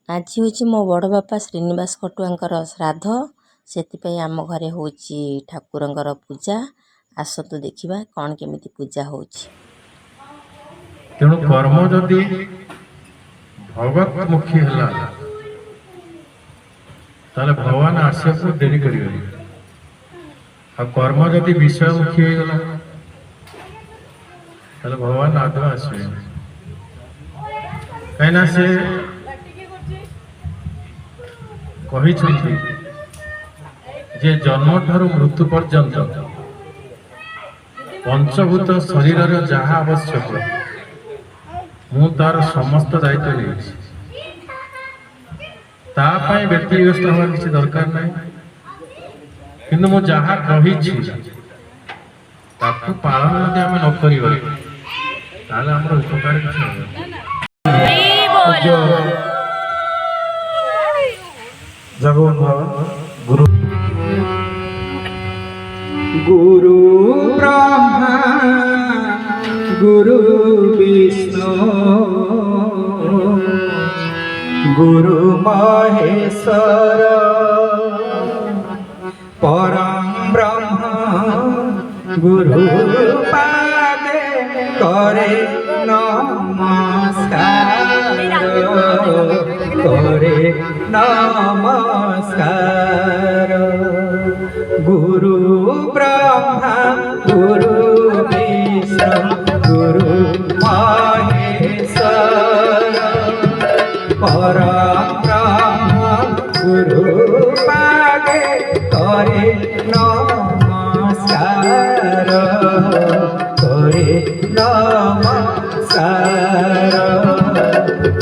आज हूँ मो बड़ बापा श्रीनिवास कटुआंकर श्राद्ध से आम घरे हूँ ठाकुरंकर पूजा। आसतु देखिबा कौन केमिति पूजा होछि। तेणु कर्म जदि भगवत मुखी है ताले भगवान आशा को देरी करिवे आ कर्म जदि विषय मुखी हो गला ताले भगवान आदौ आसवे कहीं से कही जे जन्म ठारू मृत्यु पर्यंत पंचभूत शरीर जहाँ आवश्यक मु तार समस्त दायित्व नहीं तापाई व्यक्तिगत हवा किसी दरकार नहीं किंतु मु जहाँ कही ताकू पालन यदि आम न करिबा ताले हमर उपकार किछि जगवन भगवान गुरु गुरु ब्रह्मा गुरु विष्णु गुरु महेश्वर परम ब्रह्म गुरु पादे करे नमस्कार करे नमस्कार। गुरु ब्रह्मा गुरु विष्णु गुरु महेश्वर परम ब्रह्म गुरु पादे करे नमस्कार करे नमस्कार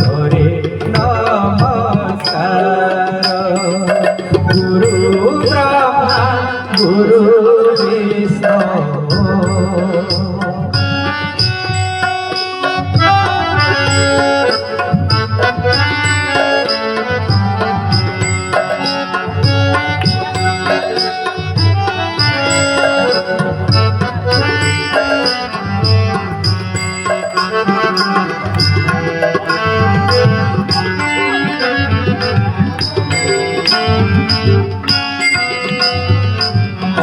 करे नमस्कार। गुरु ब्रह्मा गुरु विष्णु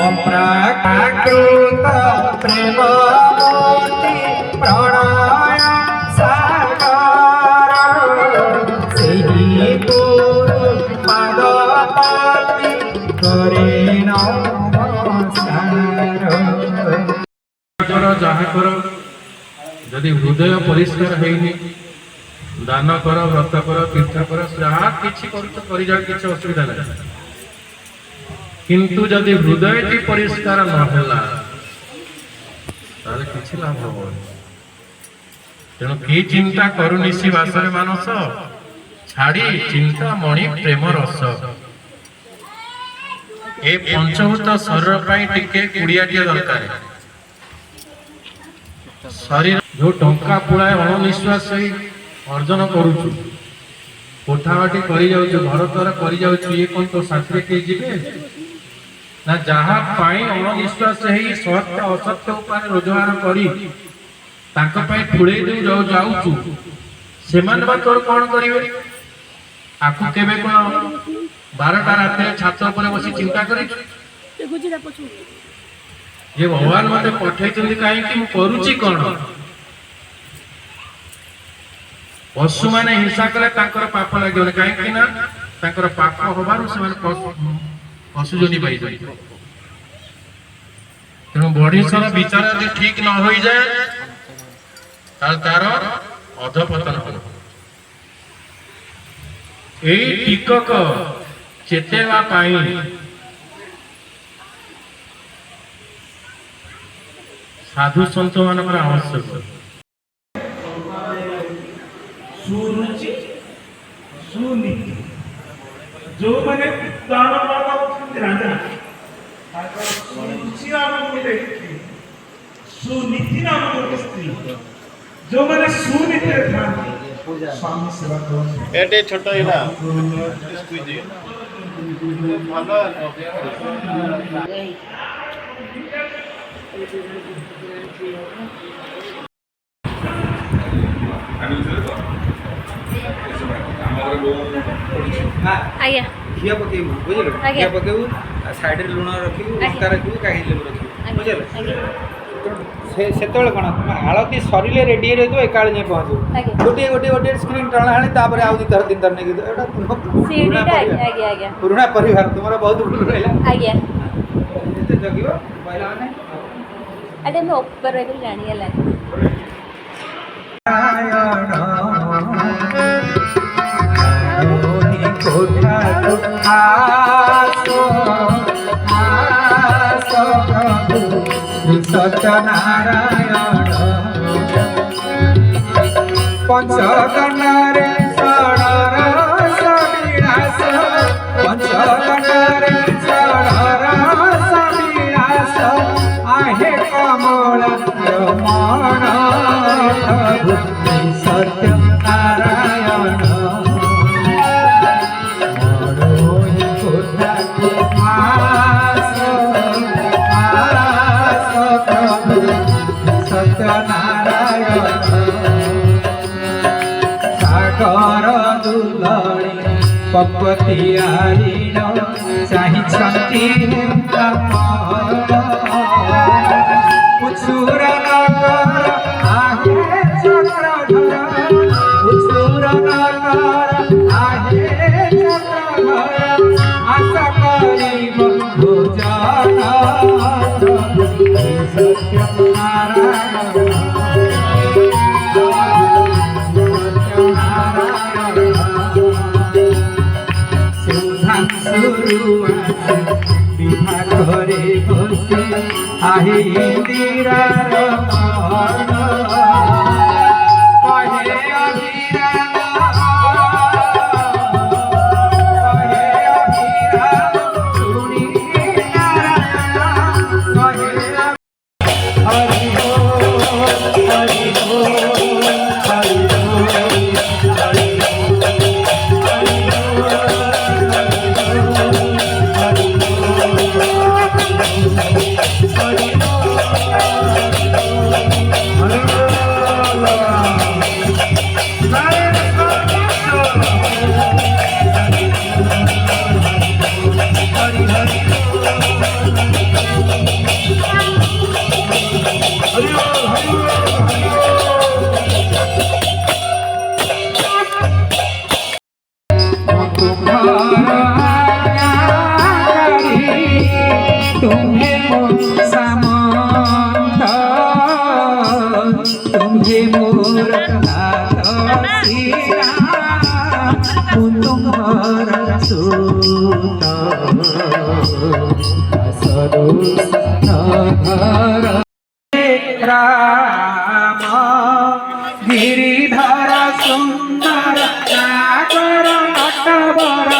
अप्राकृत प्रेम मूर्ति प्रणय सागर सेही गुरु पाद पति करे नमस्कार। जहाँ कर जदि हृदय परिष्कार हैनी दान कर व्रत कर तीर्थ कर जहाँ किसी किसी असुविधा नहीं किंतु जदि हृदय की परिष्कार नहला ताले किछि लाभ हो। तेणु कि चिंता करुनिसी वासरे मानस छाड़ी चिंता मणि प्रेम रस ए पंचभूत शरीर पाई टिके कुड़ियाटिए दरकार। शरीर जो टंका पुड़ाए अणनिश्वास अर्जन करुचु कोठावाटी करी जाउछु घर द्वारा करी जाउछु ये कोन तो शास्त्र के जीवे ना जहाँ पाई अणनिश्वास सत्य असत्य उपाय रोजगार करी तांको पाई ठुड़े दे जाउछु सेमान बा तोर कोन करिवे आकु केबे कोन 12टा राते छात ऊपर बसी चिंता करी जे भगवान मते पठै चंदी काहे कि मु करूची कोन। पशु माने हिंसा कले तांकर पाप लागियो काहे कि ना तांकर पाप होबारु से माने पशु जोनी पाई जाय। तेणु बड़ी सारा विचार यदि ठीक न हो जाए तार अधपतन हो। एई टिकक चेतेवा पाई साधु संत मानकर आवश्यक सुरुचि सुनीति जो मैंने दान बाबा राजा सुरुचि नाम गोटे स्त्री सुनीति नाम गोटे स्त्री जो मैंने सुनीति था स्वामी सेवा करते एटे छोटा इला स्क्वीज भलो I ଆଜ୍ଞା ଘିଅ ପକେଇବୁ ବୁଝିଲୁ ଆଜ୍ଞା। ଘିଅ ପକେଇବୁ ସାଇଡରେ ଲୁଣ ରଖିବୁ ଲଙ୍କା ରଖିବୁ କାହି ଲେବୁ ରଖିବୁ ବୁଝିଲୁ ଆଜ୍ଞା ସେତେବେଳେ କ'ଣ ତମେ ଆଳତି ସରିଲେ ରେଡ଼ି ହେଇଥିବ ଏକାବେଳେ ଯାଇ ପହଞ୍ଚିବ ଆଜ୍ଞା। ଗୋଟିଏ ଗୋଟିଏ ଗୋଟିଏ ସ୍କ୍ରିନ୍ ଟଣାହାଣି ତାପରେ ଆଉ ଦୁଇ ଥର ତିନି ଥର ନେଇକି ଯିବ। ଏଇଟା ତୁମ ପୁରୁଣା ସିଡ଼ିଟା ପରିବାର ଆଜ୍ଞା ଆଜ୍ଞା ପୁରୁଣା ପରିବାର ତୁମର ବହୁତ ଭୁଲ ରହିଲା ଆଜ୍ଞା ଯେତେ ଜଗିବ କହିଲା ମାନେ ଆଜ୍ଞା ମୁଁ ଉପରେ ରହିକରି ଜାଣିଗଲାନି ସତ୍ୟନାରାୟଣ ପଞ୍ଚଗଣରେ ଷଡ଼ର ସବିଳାସ ପଞ୍ଚଗଣରେ ଷଡ଼ର ସବିଳାସ आहे कमल रमण सत्य नारायण सत्य नारायण सागर दुलड़ी पपतियारीण चाही उछुर नगर आहे चक्रधर उछुर नगर आहे चक्रधर आशा करिब भोजन सत्य नारायण सत्य नारायण सुधांशुरुआसी विभागरे बसी आहे इंदिरार मरण कहे अभिराम सुनी नारायण कहे हरि हरि हरि तुम्हें सामंत तुम्हें मोर तुम्हार सूत राम गिरिधर सुंदर नागर नटवर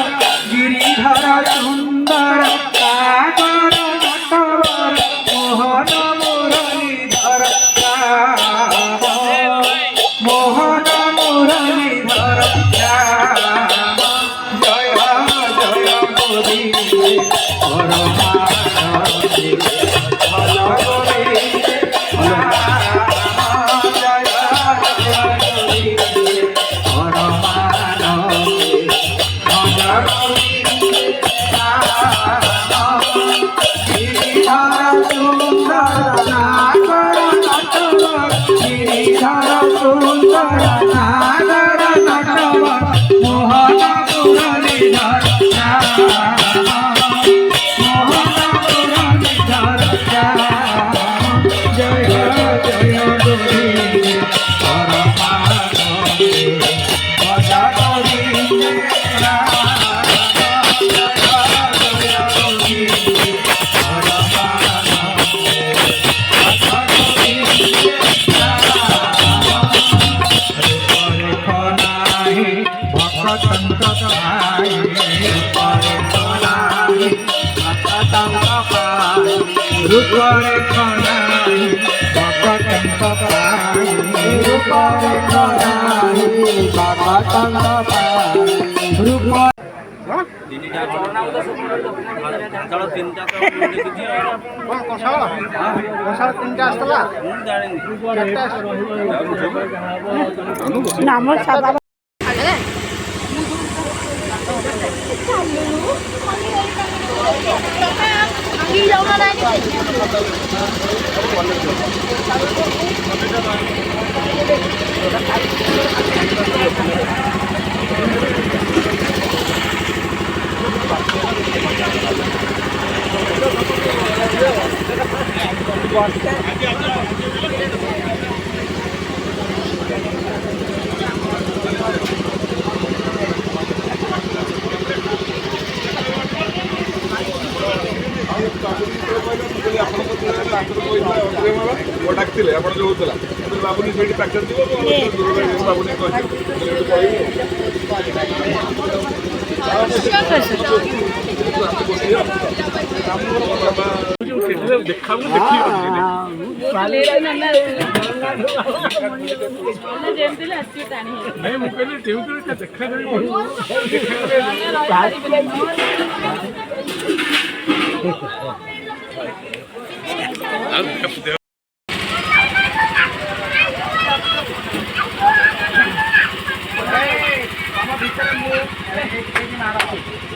गिरिधर सुंदर नागर नटवर मोहन मुरलीधर राम मोहन मुरलीधर राम जय जय गोरी परमानंदी भल गोरी रूपरे खनाई भगतंग पाई रूपरे खनाई भगतंग पाई रूप नाम ଡାକିଥିଲେ ଆପଣ ଯୋଉ ହଉଥିଲା ବାବୁନି ସେଇଠି ପାଖରେ ଥିବ ବାବୁନି ଦେଖାବୁ ଆମ ଭିତରେ ମୁଁ